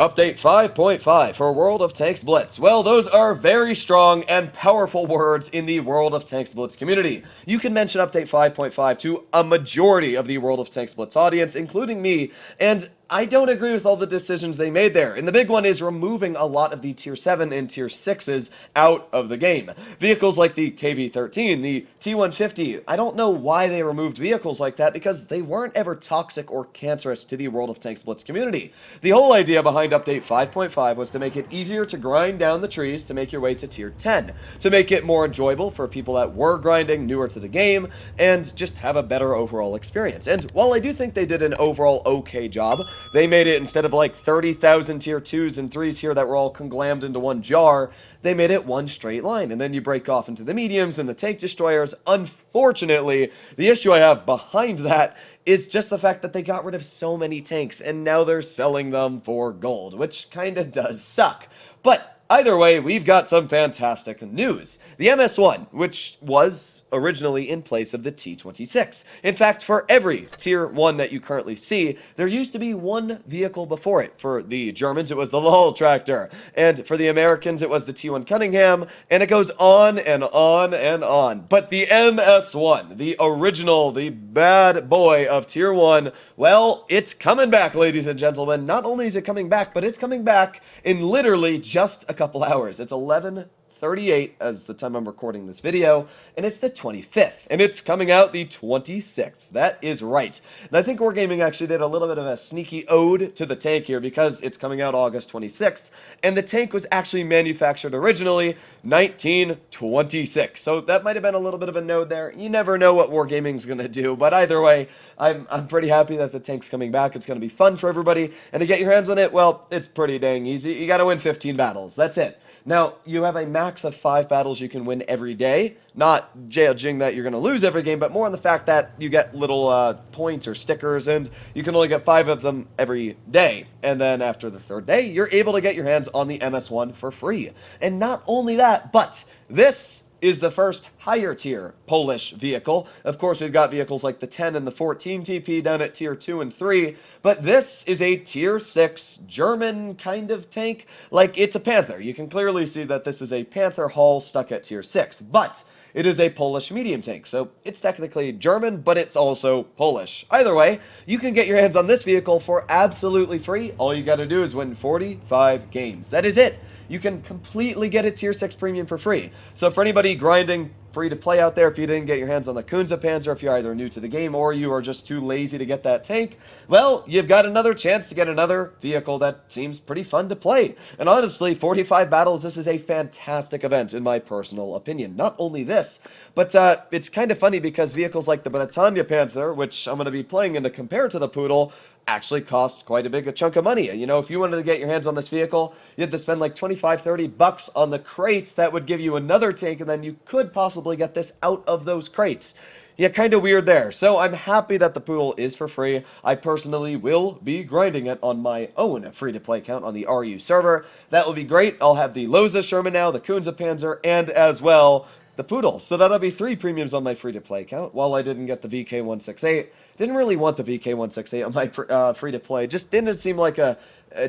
Update 5.5 for World of Tanks Blitz. Well, those are very strong and powerful words in the World of Tanks Blitz community. You can mention Update 5.5 to a majority of the World of Tanks Blitz audience, including me, and I don't agree with all the decisions they made there. And the big one is removing a lot of the Tier 7 and Tier 6s out of the game. Vehicles like the KV-13, the T-150, I don't know why they removed vehicles like that because they weren't ever toxic or cancerous to the World of Tanks Blitz community. The whole idea behind Update 5.5 was to make it easier to grind down the trees to make your way to Tier 10, to make it more enjoyable for people that were grinding newer to the game, and just have a better overall experience. And while I do think they did an overall okay job, they made it, instead of like 30,000 tier 2s and 3s here that were all conglammed into one jar, they made it one straight line, and then you break off into the mediums and the tank destroyers. Unfortunately, the issue I have behind that is just the fact that they got rid of so many tanks, and now they're selling them for gold, which kinda does suck. But either way, we've got some fantastic news. The MS-1, which was originally in place of the T-26. In fact, for every Tier 1 that you currently see, there used to be one vehicle before it. For the Germans, it was the Lowell tractor. And for the Americans, it was the T-1 Cunningham. And it goes on and on and on. But the MS-1, the original, the bad boy of Tier 1, well, it's coming back, ladies and gentlemen. Not only is it coming back, but it's coming back in literally just a couple hours. It's 11:38 as the time I'm recording this video, and it's the 25th, and it's coming out the 26th. That is right. And I think Wargaming actually did a little bit of a sneaky ode to the tank here because it's coming out August 26th, and the tank was actually manufactured originally 1926. So that might have been a little bit of a node there. You never know what Wargaming's going to do, but either way, I'm pretty happy that the tank's coming back. It's going to be fun for everybody, and to get your hands on it, well, it's pretty dang easy. You got to win 15 battles. That's it. Now, you have a max of 5 battles you can win every day. Not judging that you're going to lose every game, but more on the fact that you get little points or stickers, and you can only get 5 of them every day. And then after the 3rd day, you're able to get your hands on the MS-1 for free. And not only that, but this is the first higher tier Polish vehicle. Of course, we've got vehicles like the 10 and the 14 TP down at tier 2 and 3, but this is a tier 6 German kind of tank. Like, it's a Panther. You can clearly see that this is a Panther hull stuck at tier 6, but it is a Polish medium tank, so it's technically German, but it's also Polish. Either way, you can get your hands on this vehicle for absolutely free. All you gotta do is win 45 games. That is it. You can completely get a tier 6 premium for free. So for anybody grinding free to play out there, if you didn't get your hands on the Kunze Panzer, if you're either new to the game or you are just too lazy to get that tank, well, you've got another chance to get another vehicle that seems pretty fun to play. And honestly, 45 battles, this is a fantastic event in my personal opinion. Not only this, but it's kind of funny because vehicles like the Britannia Panther, which I'm going to be playing in to compare to the Pudel, actually cost quite a big chunk of money. You know, if you wanted to get your hands on this vehicle, you had to spend like 25, 30 bucks on the crates. That would give you another tank, and then you could possibly get this out of those crates. Yeah, kind of weird there. So I'm happy that the Pudel is for free. I personally will be grinding it on my own free-to-play account on the RU server. That will be great. I'll have the Loza Sherman now, the Kunze Panzer, and as well the Pudel. So that'll be 3 premiums on my free-to-play account. While I didn't get the VK168, didn't really want the VK168 on my free-to-play. Just didn't seem like a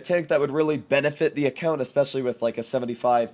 tank that would really benefit the account, especially with like a 75%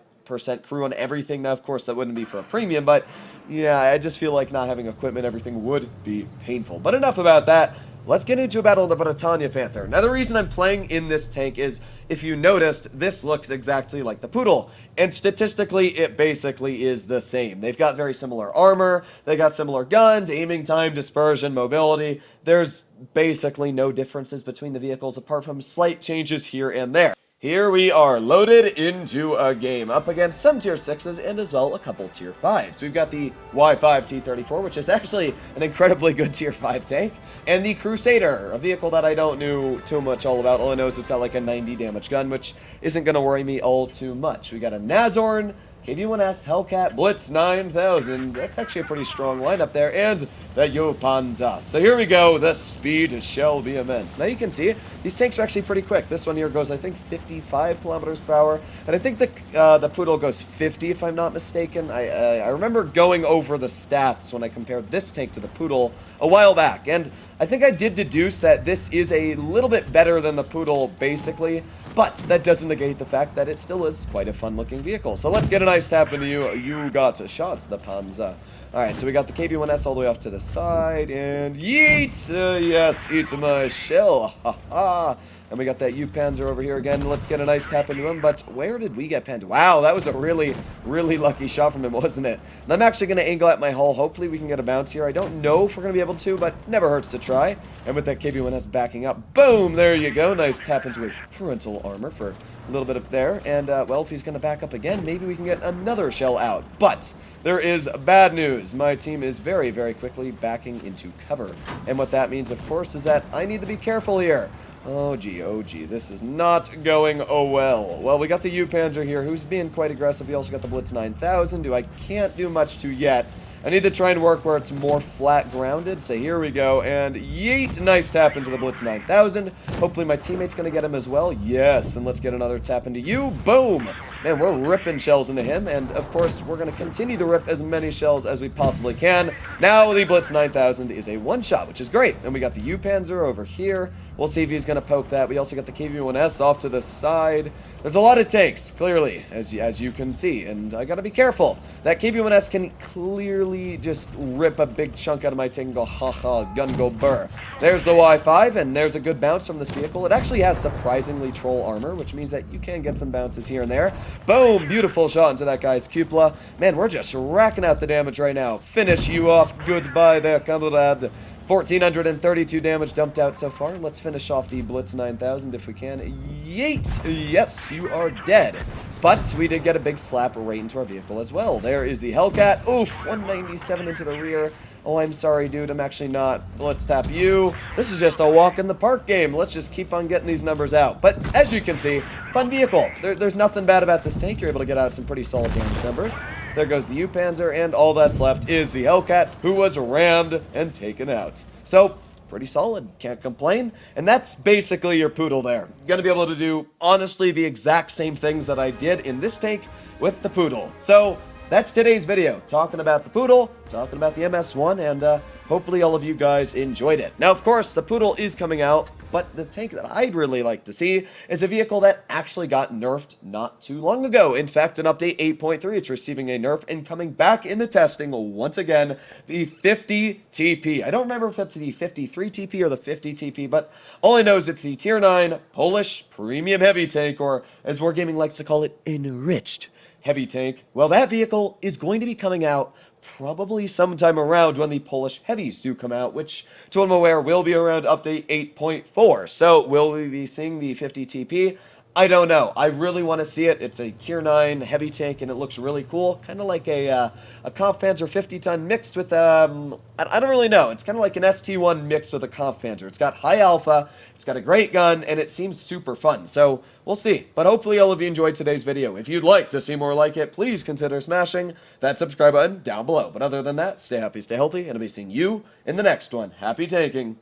crew on everything. Now, of course, that wouldn't be for a premium, but yeah, I just feel like not having equipment, everything would be painful. But enough about that. Let's get into a battle of the Britannia Panther. Now, the reason I'm playing in this tank is, if you noticed, this looks exactly like the Pudel. And statistically, it basically is the same. They've got very similar armor, they got similar guns, aiming time, dispersion, mobility. There's basically no differences between the vehicles apart from slight changes here and there. Here we are, loaded into a game, up against some tier 6s and as well a couple tier 5s. We've got the Y5 T34, which is actually an incredibly good tier 5 tank, and the Crusader, a vehicle that I don't know too much all about. All I know is it's got like a 90 damage gun, which isn't going to worry me all too much. We got a Nazorn, KV-1S, Hellcat, Blitz 9000. That's actually a pretty strong lineup there. And the Panzer. So here we go. The speed shall be immense. Now you can see these tanks are actually pretty quick. This one here goes, I think, 55 kilometers per hour. And I think the Pudel goes 50, if I'm not mistaken. I remember going over the stats when I compared this tank to the Pudel a while back. And I think I did deduce that this is a little bit better than the Pudel, basically. But that doesn't negate the fact that it still is quite a fun-looking vehicle. So let's get a nice tap into you. You got shots, the Panzer. Alright, so we got the KV-1S all the way off to the side, and yeet! Yes, eat my shell. Ha ha! And we got that U-Panzer over here again. Let's get a nice tap into him, but where did we get penned? Wow, that was a really, really lucky shot from him, wasn't it? And I'm actually going to angle at my hull. Hopefully we can get a bounce here. I don't know if we're going to be able to, but never hurts to try. And with that KV-1S backing up, boom, there you go. Nice tap into his frontal armor for a little bit up there. And, well, if he's going to back up again, maybe we can get another shell out. But there is bad news. My team is very, very quickly backing into cover. And what that means, of course, is that I need to be careful here. Oh gee, this is not going well. Well, we got the U-Panzer here, who's being quite aggressive. We also got the Blitz 9000, who I can't do much to yet. I need to try and work where it's more flat grounded, so here we go, and yeet, nice tap into the Blitz 9000. Hopefully my teammate's going to get him as well. Yes, and let's get another tap into you. Boom! Man, we're ripping shells into him, and of course, we're going to continue to rip as many shells as we possibly can. Now the Blitz 9000 is a one-shot, which is great. And we got the U-Panzer over here. We'll see if he's going to poke that. We also got the KV-1S off to the side. There's a lot of tanks, clearly, as you can see, and I gotta be careful. That KV-1S can clearly just rip a big chunk out of my tank and go, ha-ha, gun go burr. There's the Y5, and there's a good bounce from this vehicle. It actually has surprisingly troll armor, which means that you can get some bounces here and there. Boom, beautiful shot into that guy's cupola. Man, we're just racking out the damage right now. Finish you off. Goodbye there, comrade. 1,432 damage dumped out so far. Let's finish off the Blitz 9000 if we can. Yeet! Yes, you are dead. But we did get a big slap right into our vehicle as well. There is the Hellcat. Oof, 197 into the rear. Oh, I'm sorry, dude. I'm actually not. Let's tap you. This is just a walk in the park game. Let's just keep on getting these numbers out. But as you can see, fun vehicle. There's nothing bad about this tank. You're able to get out some pretty solid damage numbers. There goes the U-Panzer, and all that's left is the Hellcat, who was rammed and taken out. So, pretty solid. Can't complain. And that's basically your Pudel there. Gonna be able to do, honestly, the exact same things that I did in this tank with the Pudel. So, that's today's video, talking about the Pudel, talking about the MS-1, and hopefully all of you guys enjoyed it. Now, of course, the Pudel is coming out, but the tank that I'd really like to see is a vehicle that actually got nerfed not too long ago. In fact, in update 8.3, it's receiving a nerf and coming back into testing once again, the 50 TP. I don't remember if it's the 53 TP or the 50 TP, but all I know is it's the Tier 9 Polish Premium Heavy Tank, or as Wargaming likes to call it, enriched heavy tank. Well, that vehicle is going to be coming out probably sometime around when the Polish heavies do come out, which, to what I'm aware, will be around update 8.4. So, will we be seeing the 50 TP? I don't know. I really want to see it. It's a Tier 9 heavy tank, and it looks really cool. Kind of like a Kampfpanzer 50-ton mixed with, I don't really know. It's kind of like an ST-1 mixed with a Kampfpanzer. It's got high alpha, it's got a great gun, and it seems super fun. So, we'll see. But hopefully all of you enjoyed today's video. If you'd like to see more like it, please consider smashing that subscribe button down below. But other than that, stay happy, stay healthy, and I'll be seeing you in the next one. Happy tanking!